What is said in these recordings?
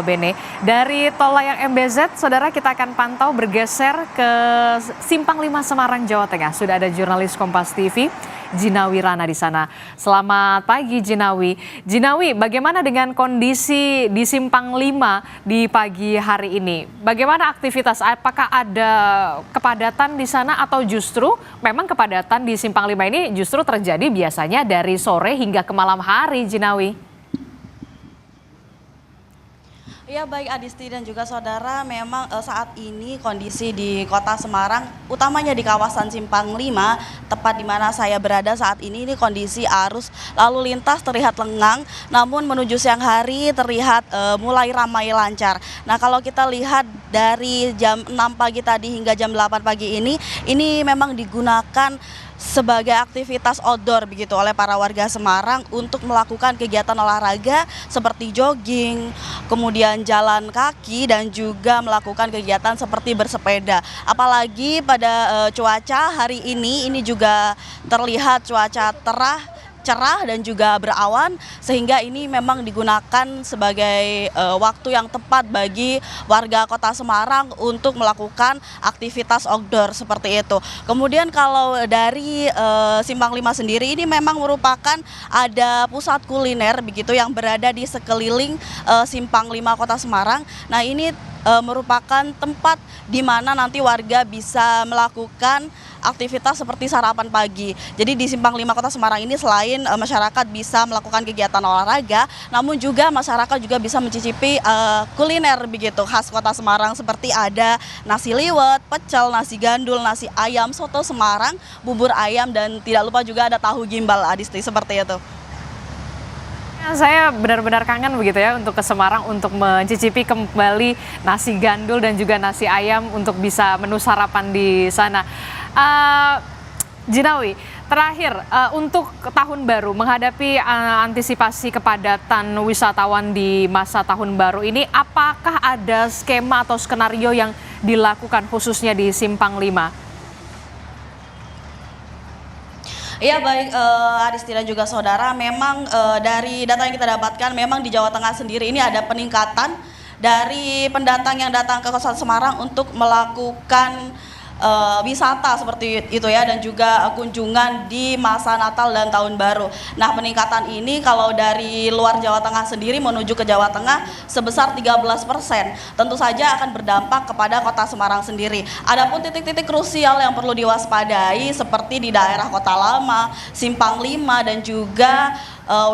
Bene. Dari tol layang MBZ, saudara kita akan pantau bergeser ke Simpang 5 Semarang, Jawa Tengah. Sudah ada jurnalis Kompas TV, Jinawi Rana di sana. Selamat pagi Jinawi. Jinawi, bagaimana dengan kondisi di Simpang 5 di pagi hari ini? Bagaimana aktivitas? Apakah ada kepadatan di sana atau justru memang kepadatan di Simpang 5 ini justru terjadi biasanya dari sore hingga ke malam hari, Jinawi? Ya baik Adisti dan juga saudara, memang saat ini kondisi di kota Semarang, utamanya di kawasan Simpang 5, tepat di mana saya berada saat ini kondisi arus lalu lintas terlihat lengang, namun menuju siang hari terlihat mulai ramai lancar. Nah kalau kita lihat dari jam 6 pagi tadi hingga jam 8 pagi ini memang digunakan sebagai aktivitas outdoor begitu oleh para warga Semarang untuk melakukan kegiatan olahraga seperti jogging, kemudian jalan kaki dan juga melakukan kegiatan seperti bersepeda. Apalagi pada cuaca hari ini juga terlihat cuaca cerah dan juga berawan, sehingga ini memang digunakan sebagai waktu yang tepat bagi warga kota Semarang untuk melakukan aktivitas outdoor seperti itu. Kemudian kalau dari Simpang 5 sendiri ini memang merupakan ada pusat kuliner begitu yang berada di sekeliling Simpang 5 kota Semarang. Nah ini merupakan tempat di mana nanti warga bisa melakukan aktivitas seperti sarapan pagi. Jadi di Simpang 5 Kota Semarang ini selain masyarakat bisa melakukan kegiatan olahraga, namun juga masyarakat juga bisa mencicipi kuliner begitu khas Kota Semarang seperti ada nasi liwet, pecel, nasi gandul, nasi ayam, soto Semarang, bubur ayam dan tidak lupa juga ada tahu gimbal, Adisti, seperti itu. Saya benar-benar kangen begitu ya untuk ke Semarang untuk mencicipi kembali nasi gandul dan juga nasi ayam untuk bisa menu sarapan di sana. Jinawi, terakhir untuk tahun baru menghadapi antisipasi kepadatan wisatawan di masa tahun baru ini, apakah ada skema atau skenario yang dilakukan khususnya di Simpang 5? Iya baik Adisti dan juga saudara, memang dari data yang kita dapatkan memang di Jawa Tengah sendiri ini ada peningkatan dari pendatang yang datang ke Kota Semarang untuk melakukan wisata seperti itu ya, dan juga kunjungan di masa Natal dan Tahun Baru. Nah peningkatan ini kalau dari luar Jawa Tengah sendiri menuju ke Jawa Tengah sebesar 13%. Tentu saja akan berdampak kepada kota Semarang sendiri. Adapun titik-titik krusial yang perlu diwaspadai seperti di daerah Kota Lama, Simpang 5 dan juga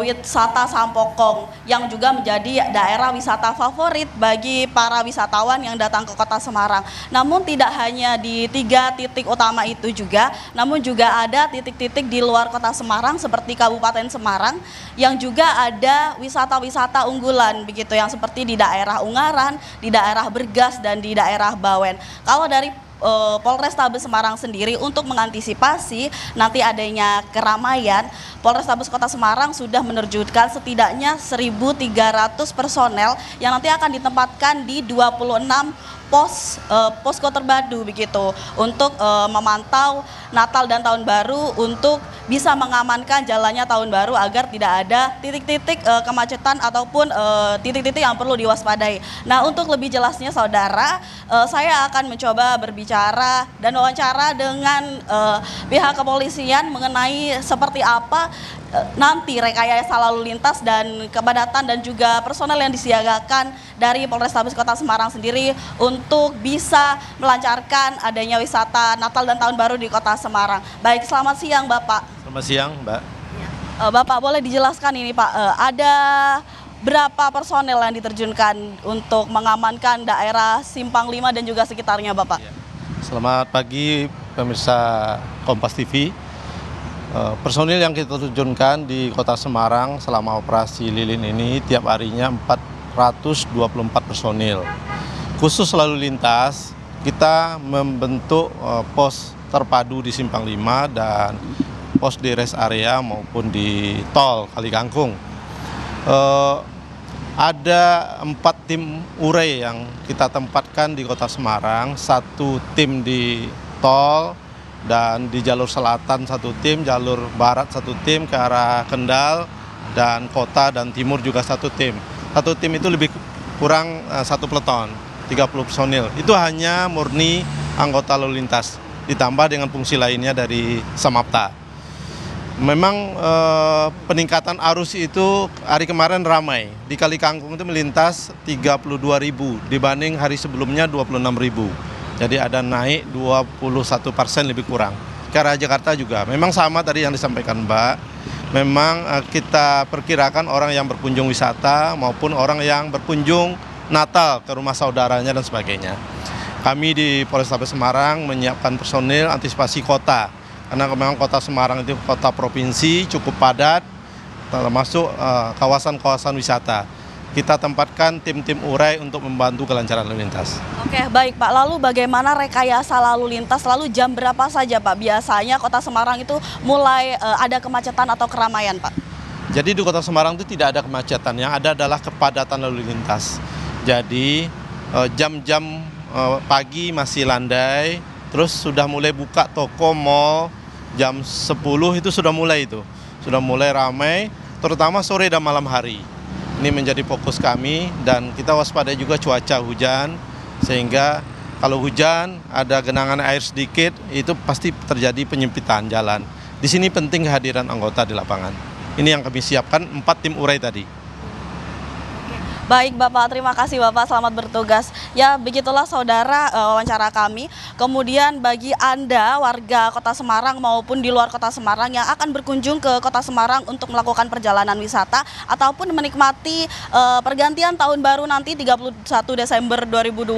wisata Sampokong yang juga menjadi daerah wisata favorit bagi para wisatawan yang datang ke kota Semarang. Namun tidak hanya di 3 titik utama itu juga, namun juga ada titik-titik di luar kota Semarang seperti Kabupaten Semarang yang juga ada wisata-wisata unggulan begitu, yang seperti di daerah Ungaran, di daerah Bergas dan di daerah Bawen. Kalau dari Polrestabes Semarang sendiri untuk mengantisipasi nanti adanya keramaian, Polrestabes Kota Semarang sudah menerjunkan setidaknya 1.300 personel yang nanti akan ditempatkan di 26 posko terpadu begitu untuk memantau Natal dan Tahun Baru untuk bisa mengamankan jalannya Tahun Baru agar tidak ada titik-titik kemacetan ataupun titik-titik yang perlu diwaspadai. Nah untuk lebih jelasnya saudara, saya akan mencoba berbicara dan wawancara dengan pihak kepolisian mengenai seperti apa nanti rekayasa lalu lintas dan kepadatan dan juga personel yang disiagakan dari Polrestabes Kota Semarang sendiri untuk bisa melancarkan adanya wisata Natal dan Tahun Baru di Kota Semarang. Baik, selamat siang Bapak. Selamat siang Mbak. Bapak boleh dijelaskan ini Pak, ada berapa personel yang diterjunkan untuk mengamankan daerah Simpang 5 dan juga sekitarnya Bapak? Selamat pagi pemirsa Kompas TV. Personil yang kita terjunkan di Kota Semarang selama operasi lilin ini tiap harinya 424 personil. Khusus lalu lintas, kita membentuk pos terpadu di Simpang 5 dan pos di rest area maupun di tol Kali Kangkung. Ada 4 tim URE yang kita tempatkan di Kota Semarang, 1 tim di tol, dan di jalur selatan 1 tim, jalur barat 1 tim ke arah Kendal, dan kota dan timur juga 1 tim. 1 tim itu lebih kurang 1 peleton, 30 personil. Itu hanya murni anggota lalu lintas, ditambah dengan fungsi lainnya dari Samapta. Memang peningkatan arus itu hari kemarin ramai. Di Kali Kangkung itu melintas 32.000 dibanding hari sebelumnya 26.000. Jadi ada naik 21% lebih kurang. Ke arah Jakarta juga. Memang sama tadi yang disampaikan Mbak. Memang kita perkirakan orang yang berkunjung wisata maupun orang yang berkunjung Natal ke rumah saudaranya dan sebagainya. Kami di Polrestabes Semarang menyiapkan personil antisipasi kota. Karena memang kota Semarang itu kota provinsi, cukup padat, termasuk kawasan-kawasan wisata. Kita tempatkan tim-tim urai untuk membantu kelancaran lalu lintas. Oke, baik Pak. Lalu bagaimana rekayasa lalu lintas? Lalu jam berapa saja Pak? Biasanya kota Semarang itu mulai ada kemacetan atau keramaian Pak? Jadi di kota Semarang itu tidak ada kemacetan, yang ada adalah kepadatan lalu lintas. Jadi jam-jam pagi masih landai, terus sudah mulai buka toko, mall, jam 10 itu sudah mulai ramai, terutama sore dan malam hari. Ini menjadi fokus kami dan kita waspadai juga cuaca hujan, sehingga kalau hujan ada genangan air sedikit itu pasti terjadi penyempitan jalan. Di sini penting kehadiran anggota di lapangan. Ini yang kami siapkan 4 tim urai tadi. Baik Bapak, terima kasih Bapak, selamat bertugas. Ya begitulah saudara wawancara kami. Kemudian bagi Anda warga kota Semarang maupun di luar kota Semarang yang akan berkunjung ke kota Semarang untuk melakukan perjalanan wisata ataupun menikmati pergantian tahun baru nanti 31 Desember 2024,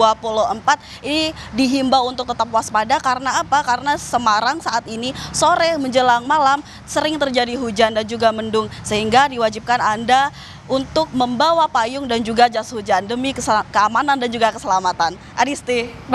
ini dihimbau untuk tetap waspada. Karena apa? Karena Semarang saat ini sore menjelang malam sering terjadi hujan dan juga mendung, sehingga diwajibkan Anda untuk membawa payung dan juga jas hujan demi keamanan dan juga keselamatan. Adisti.